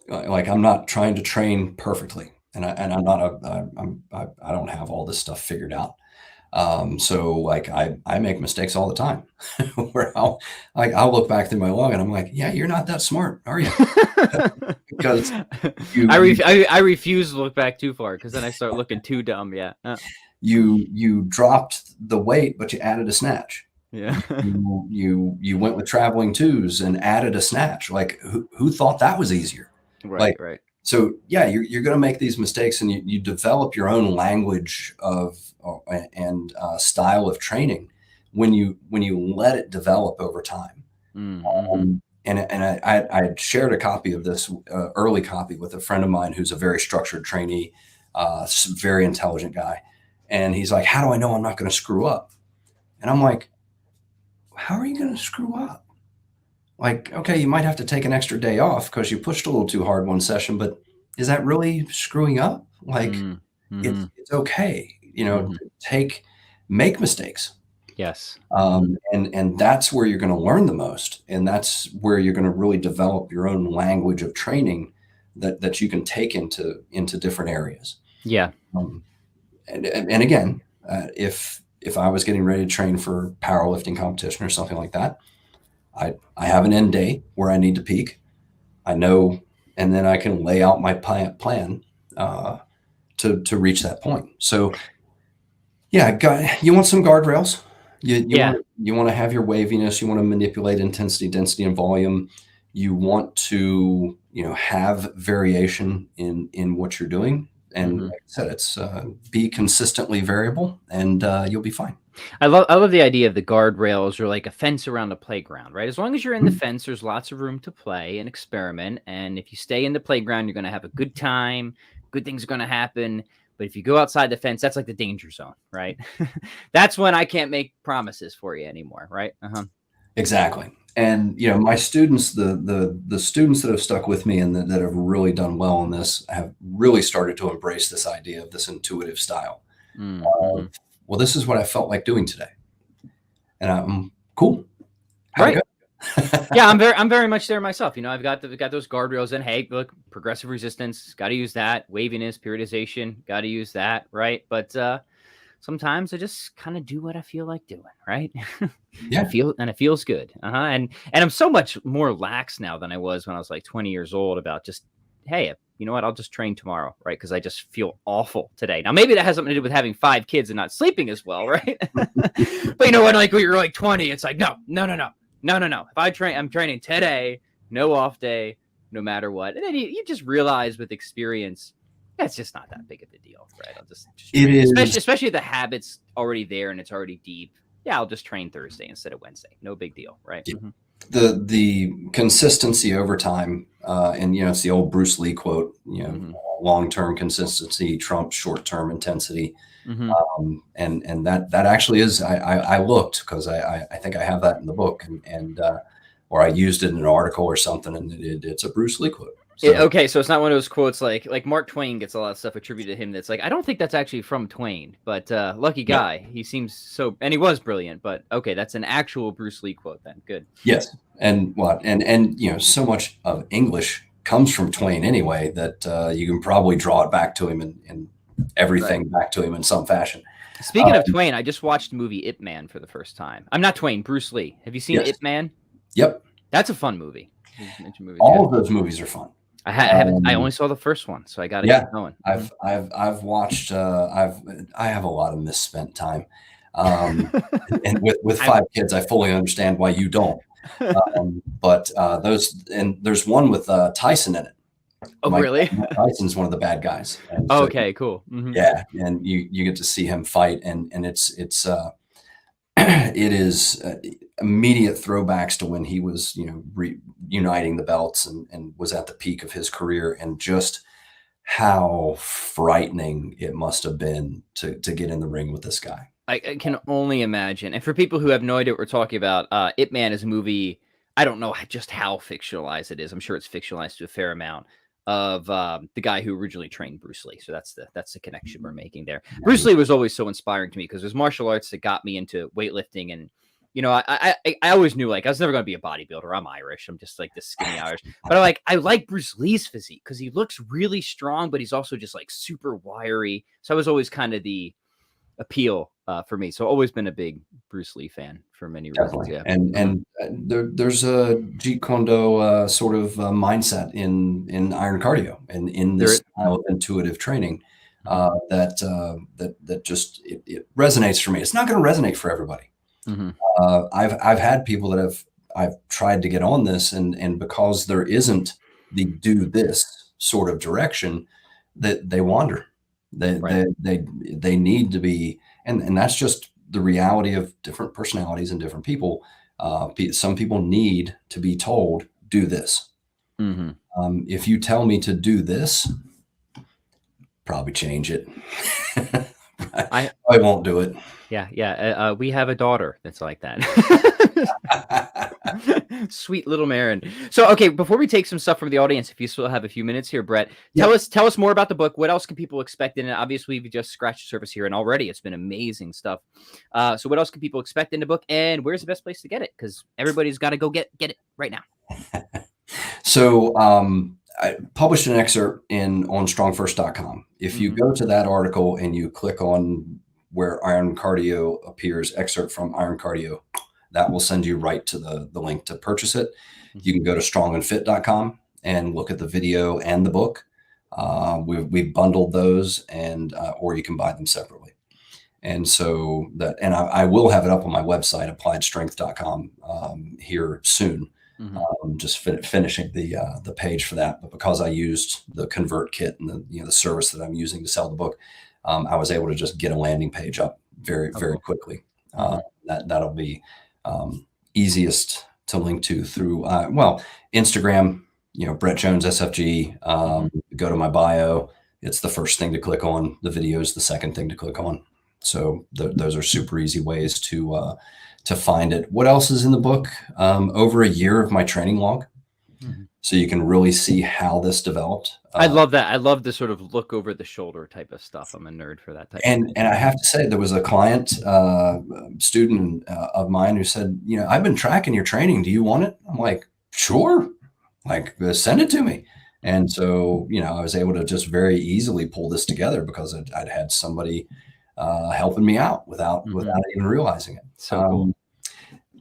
Like I'm not trying to train perfectly, and I'm not I don't have all this stuff figured out. So like I make mistakes all the time where I'll look back through my log and I'm like, yeah, you're not that smart, are you? Because I refuse to look back too far, because then I start looking too dumb. Yeah. You dropped the weight, but you added a snatch. Yeah. you went with traveling twos and added a snatch. Like who thought that was easier? Right. So yeah, you're going to make these mistakes, and you develop your own language of and style of training when you let it develop over time. And I shared a copy of this early copy with a friend of mine who's a very structured trainee, very intelligent guy, and he's like, "How do I know I'm not going to screw up?" And I'm like, "How are you going to screw up? Like, okay, you might have to take an extra day off because you pushed a little too hard one session, but is that really screwing up? Like, it's okay, make mistakes." Yes. And that's where you're going to learn the most. And that's where you're going to really develop your own language of training that you can take into different areas. Yeah. And again, if I was getting ready to train for powerlifting competition or something like that, I have an end date where I need to peak. I know, and then I can lay out my plan to reach that point. So yeah, you want some guardrails. You want to have your waviness. You want to manipulate intensity, density, and volume. You want to, have variation in what you're doing. And like I said, it's be consistently variable, and you'll be fine. I love the idea of the guardrails, or like a fence around the playground, right? As long as you're in the fence, there's lots of room to play and experiment. And if you stay in the playground, you're going to have a good time. Good things are going to happen. But if you go outside the fence, that's like the danger zone, right? That's when I can't make promises for you anymore, right? Exactly. And my students, the students that have stuck with me and that have really done well in this, have really started to embrace this idea of this intuitive style. Well, this is what I felt like doing today, and I'm cool. Right. Yeah, I'm very much there myself. I've got those guardrails in. Hey, look, progressive resistance, got to use that. Waviness, periodization, got to use that, right? But sometimes I just kind of do what I feel like doing, right? Yeah. It feels good. And I'm so much more lax now than I was when I was like 20 years old about just, hey, you know what? I'll just train tomorrow, right? Because I just feel awful today. Now, maybe that has something to do with having 5 kids and not sleeping as well, right? But when you're like 20, it's like, no. If I'm training today, no off day, no matter what. And then you just realize with experience, it's just not that big of a deal, right? I'll just it is, especially if the habit's already there and it's already deep. Yeah, I'll just train Thursday instead of Wednesday. No big deal, right? Yeah. The consistency over time, and it's the old Bruce Lee quote, long-term consistency trumps short-term intensity. And that actually is, I looked, because I think I have that in the book, and or I used it in an article or something, and it's a Bruce Lee quote. So, okay, so it's not one of those quotes like Mark Twain gets a lot of stuff attributed to him that's like, I don't think that's actually from Twain, but lucky guy. Yeah. He seems so, and he was brilliant, but okay, that's an actual Bruce Lee quote then. Good. Yes. And so much of English comes from Twain anyway, that you can probably draw it back to him and everything back to him in some fashion. Speaking of Twain, I just watched the movie Ip Man for the first time. I'm not Twain, Bruce Lee. Have you seen Ip Man? Yep. That's a fun movie. All of those movies are fun. I haven't. I only saw the first one, so I got to keep going. I've watched. I have a lot of misspent time, and with 5 kids, I fully understand why you don't. But there's one with Tyson in it. Oh, Mike really? Tyson's one of the bad guys. And so, Okay, cool. yeah, and you get to see him fight, and it's it is immediate throwbacks to when he was, reuniting the belts and was at the peak of his career, and just how frightening it must have been to get in the ring with this guy. I can only imagine. And for people who have no idea what we're talking about, Ip Man is a movie. I don't know just how fictionalized it is. I'm sure it's fictionalized to a fair amount of the guy who originally trained Bruce Lee. So that's the connection we're making there. Bruce Lee was always so inspiring to me because there's martial arts that got me into weightlifting. And, I always knew, like, I was never going to be a bodybuilder. I'm Irish. I'm just like this skinny Irish. But I like Bruce Lee's physique because he looks really strong, but he's also just like super wiry. So I was always kind of the appeal for me. So always been a big Bruce Lee fan for many reasons. Yeah. And there's a Jeet Kune Do sort of mindset in iron cardio and in this style of intuitive training that just it resonates for me. It's not going to resonate for everybody. I've had people that I've tried to get on this, and because there isn't the do this sort of direction, that they wander. They need to be, and that's just the reality of different personalities and different people. Some people need to be told, do this. If you tell me to do this, probably change it. I won't do it. Yeah. We have a daughter that's like that. Sweet little Marin. So, okay, before we take some stuff from the audience, if you still have a few minutes here, Brett, tell us more about the book. What else can people expect in it? Obviously, we've just scratched the surface here, and already it's been amazing stuff. So what else can people expect in the book, and where's the best place to get it? Because everybody's got to go get it right now. So I published an excerpt on strongfirst.com. If you go to that article and you click on where Iron Cardio appears, excerpt from Iron Cardio, that will send you right to the link to purchase it. You can go to strongandfit.com and look at the video and the book. We've bundled those, and or you can buy them separately. And so I will have it up on my website, appliedstrength.com, here soon. Just finishing the page for that. But because I used the Convert Kit and the service that I'm using to sell the book, I was able to just get a landing page up very quickly. That'll be easiest to link to through Instagram. Brett Jones SFG. Go to my bio. It's the first thing to click on. The video is the second thing to click on. So those are super easy ways to find it. What else is in the book? Over a year of my training log. So you can really see how this developed. I love that. I love the sort of look over the shoulder type of stuff. I'm a nerd for that type of thing. And I have to say, there was a client, student of mine who said, I've been tracking your training. Do you want it? I'm like, sure. Like, send it to me. And so, I was able to just very easily pull this together because I'd had somebody helping me out without even realizing it. So cool.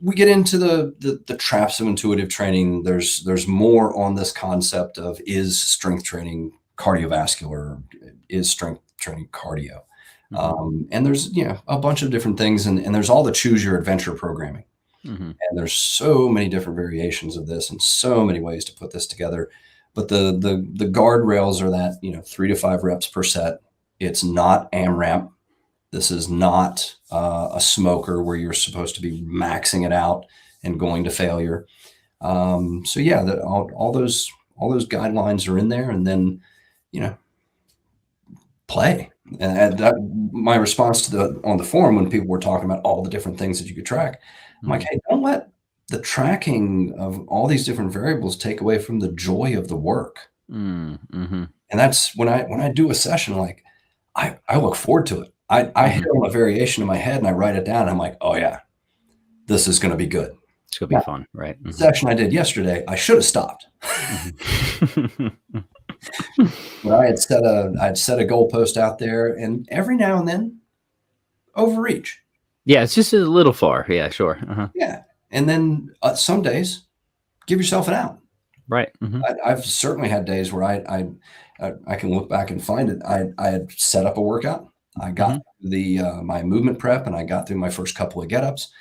We get into the traps of intuitive training. There's more on this concept of, is strength training cardiovascular? Is strength training cardio? And there's a bunch of different things, and there's all the choose your adventure programming. And there's so many different variations of this and so many ways to put this together. But the guardrails are that 3 to 5 reps per set. It's not AMRAP. This is not a smoker where you're supposed to be maxing it out and going to failure. So yeah, all those guidelines are in there, and then play. And my response on the forum when people were talking about all the different things that you could track, I'm like, hey, don't let the tracking of all these different variables take away from the joy of the work. And that's when I do a session, like I look forward to it. I hit on a variation in my head and I write it down. And I'm like, oh yeah, this is going to be good. It's going to be fun, right? The session I did yesterday, I should have stopped. But I'd set a goalpost out there, and every now and then overreach. Yeah, it's just a little far. Yeah, sure. Yeah, and then some days, give yourself an out. Right. I've certainly had days where I can look back and find it. I had set up a workout. I got my movement prep, and I got through my first couple of get-ups,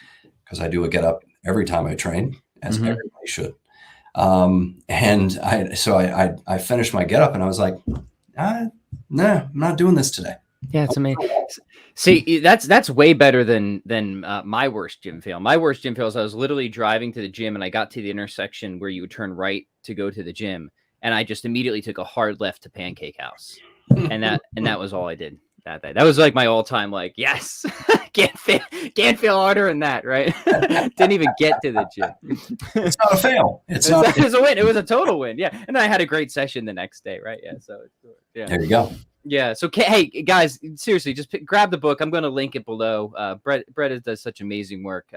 because I do a get-up every time I train, as everybody should. And I finished my get up and I was like, no, I'm not doing this today. Yeah, it's amazing. See, that's way better than my worst gym fail. My worst gym fail is I was literally driving to the gym and I got to the intersection where you would turn right to go to the gym, and I just immediately took a hard left to Pancake House, and that was all I did that day. That was like my all-time like, yes, can't fail harder than that, right? Didn't even get to the gym. It's not a fail. It was a win. It was a total win. Yeah, and I had a great session the next day, right? Yeah, so yeah. There you go. Yeah. So, hey, guys, seriously, just grab the book. I'm going to link it below. Brett does such amazing work.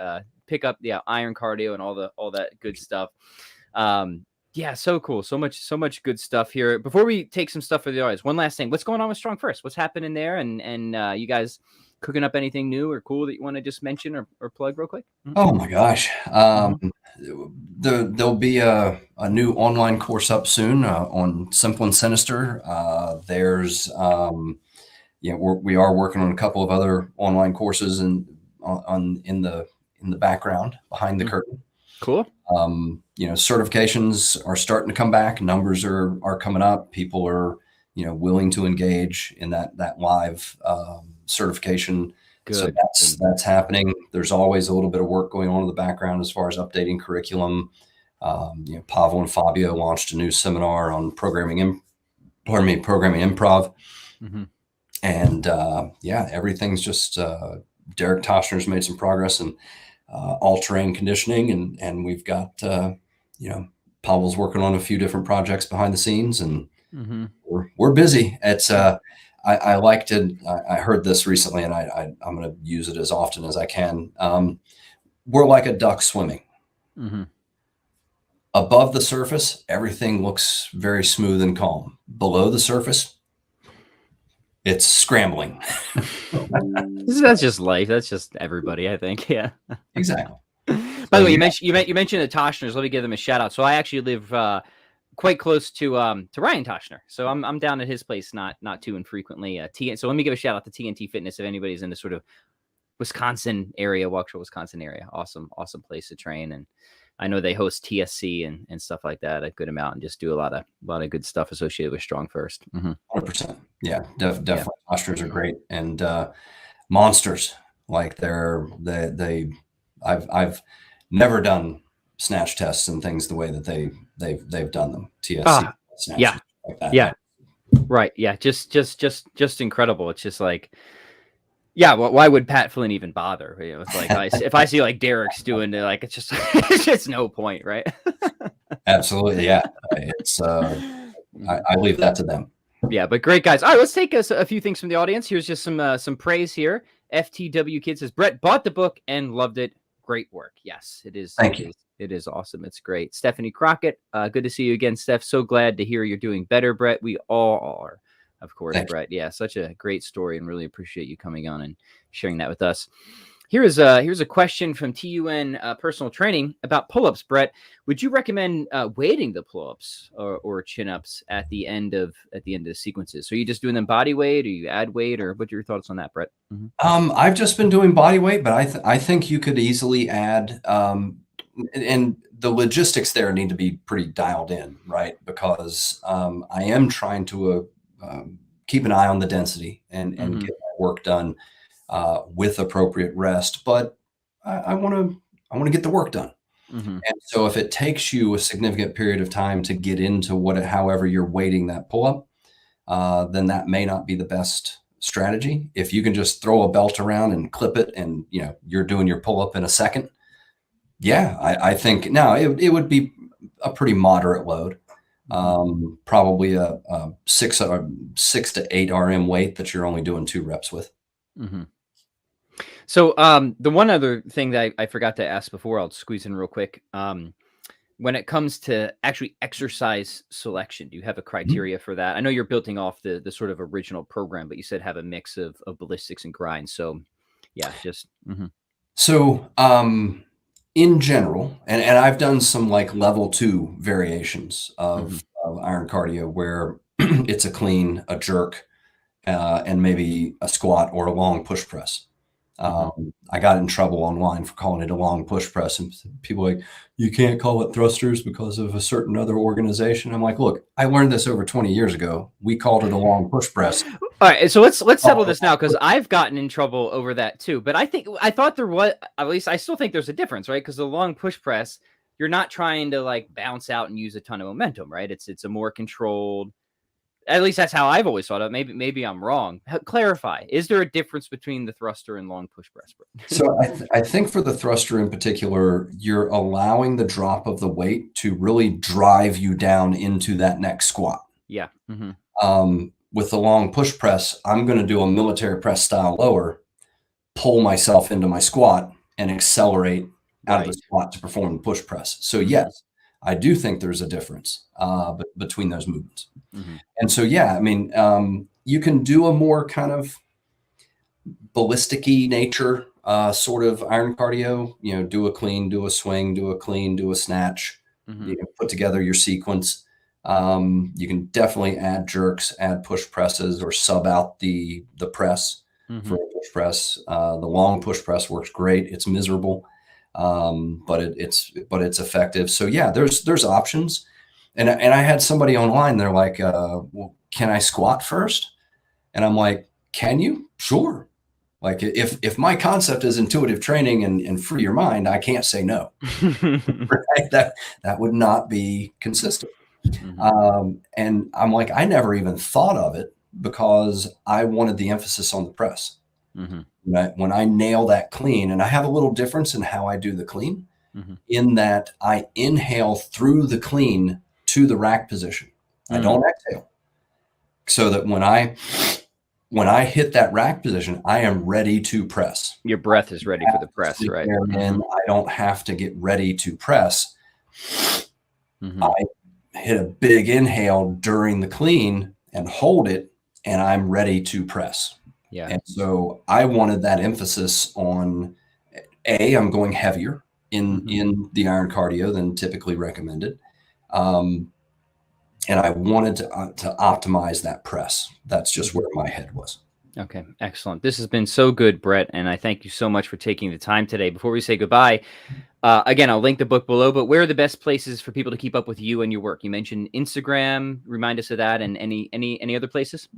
Pick up, iron cardio and all that good stuff. Yeah, so cool. So much good stuff here. Before we take some stuff for the audience, one last thing. What's going on with Strong First? What's happening there? And you guys cooking up anything new or cool that you want to just mention or plug real quick? Oh my gosh. There'll be a new online course up soon on Simple and Sinister. There's we are working on a couple of other online courses in the background behind the curtain. Cool. Certifications are starting to come back. Numbers are coming up. People are willing to engage in that live certification. Good. So that's happening. There's always a little bit of work going on in the background as far as updating curriculum. Pavel and Fabio launched a new seminar on programming improv. Mm-hmm. And everything's just Derek Toshner's made some progress in all-terrain conditioning, and we've got Pavel's working on a few different projects behind the scenes, and mm-hmm. we're busy. It's I heard this recently, and I'm going to use it as often as I can. We're like a duck swimming. Mm-hmm. Above the surface, everything looks very smooth and calm. Below the surface, it's scrambling. That's just life. That's just everybody, I think. Yeah, exactly. By the way, you mentioned the Toshners. Let me give them a shout out. So I actually live quite close to Ryan Toshner. So I'm down at his place not too infrequently. So let me give a shout out to TNT Fitness if anybody's in the sort of Wisconsin area, Waukesha, Wisconsin area. Awesome place to train, and I know they host TSC and stuff like that a good amount, and just do a lot of good stuff associated with Strong First. 100%. Yeah, definitely. Toshners are great, and monsters. Like I've never done snatch tests and things the way that they've done them. TSC snatches, like that. Yeah. Right. Yeah. Just incredible. It's just like, yeah. Well, why would Pat Flynn even bother? It's like if I see like Derek's doing it, like it's just no point, right? Absolutely. Yeah. It's I leave that to them. Yeah, but great guys. All right, let's take a few things from the audience. Here's just some praise here. FTW Kid says Brett bought the book and loved it. Great work. Yes, it is. Thank you. It is awesome. It's great. Stephanie Crockett, good to see you again, Steph. So glad to hear you're doing better, Brett. We all are, of course, Thank Brett. You. Yeah, such a great story, and really appreciate you coming on and sharing that with us. Here's a question from TUN Personal Training about pull-ups, Brett. Would you recommend weighting the pull-ups or chin-ups at the end of the sequences? So are you just doing them body weight, or you add weight, or what are your thoughts on that, Brett? Mm-hmm. I've just been doing body weight, but I think you could easily add, and the logistics there need to be pretty dialed in, right? Because I am trying to keep an eye on the density and Mm-hmm. get my work done with appropriate rest, but I want to get the work done. Mm-hmm. And so if it takes you a significant period of time to get into however you're weighting that pull-up, then that may not be the best strategy. If you can just throw a belt around and clip it and you're doing your pull-up in a second, I think now it would be a pretty moderate load, probably a 6 to 8 RM weight that you're only doing 2 reps with. Mm-hmm. So the one other thing that I forgot to ask before, I'll squeeze in real quick. When it comes to actually exercise selection, do you have a criteria for that? I know you're building off the sort of original program, but you said have a mix of ballistics and grind. So yeah, just. Mm-hmm. So in general, and I've done some like level 2 variations of iron cardio where it's a clean, a jerk, and maybe a squat or a long push press. I got in trouble online for calling it a long push press, and people were like, you can't call it thrusters because of a certain other organization. I'm like, look, I learned this over 20 years ago. We called it a long push press. All right, so let's settle this now, because I've gotten in trouble over that too. But I thought there was, at least I still think there's a difference, right? Because the long push press, you're not trying to like bounce out and use a ton of momentum, right? It's a more controlled. At least that's how I've always thought of it. Maybe I'm wrong. Clarify. Is there a difference between the thruster and long push press? So I think for the thruster in particular, you're allowing the drop of the weight to really drive you down into that next squat. Yeah. With the long push press, I'm going to do a military press style lower, pull myself into my squat, and accelerate out of the squat to perform the push press. So yes, I do think there's a difference between those movements. And so, yeah, I mean, you can do a more kind of ballistic-y nature sort of iron cardio, you know, do a clean, do a swing, do a clean, do a snatch. You can put together your sequence. You can definitely add jerks, add push presses, or sub out the press for a push press. The long push press works great. It's miserable, but it's effective. So yeah, there's options. And I had somebody online. They're like, well, can I squat first? And I'm like, can you? Sure. Like if my concept is intuitive training and free your mind, I can't say no. Right? That would not be consistent. And I'm like, I never even thought of it because I wanted the emphasis on the press. When I nail that clean, and I have a little difference in how I do the clean, in that I inhale through the clean to the rack position. I don't exhale, so that when I hit that rack position, I am ready to press. Your breath is ready for the press, right? And I don't have to get ready to press. I hit a big inhale during the clean and hold it, and I'm ready to press. Yeah. And so I wanted that emphasis on I'm going heavier in the iron cardio than typically recommended. And I wanted to optimize that press. That's just where my head was. Okay, excellent. This has been so good, Brett, and I thank you so much for taking the time today. Before we say goodbye, again, I'll link the book below, but where are the best places for people to keep up with you and your work? You mentioned Instagram. Remind us of that, and any other places?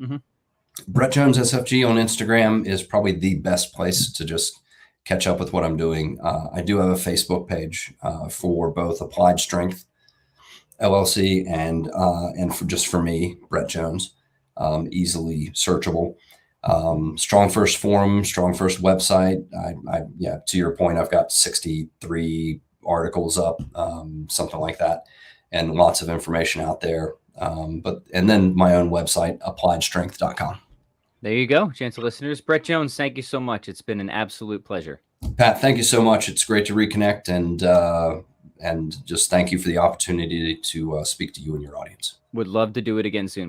Brett Jones SFG on Instagram is probably the best place to just catch up with what I'm doing. I do have a Facebook page for both Applied Strength LLC and for me, Brett Jones, easily searchable. Strong First Forum, Strong First website. Yeah, to your point, I've got 63 articles up, something like that, and lots of information out there. And then my own website, appliedstrength.com. There you go, gentle listeners. Brett Jones, thank you so much. It's been an absolute pleasure. Pat, thank you so much. It's great to reconnect, and just thank you for the opportunity to speak to you and your audience. Would love to do it again soon, Brett.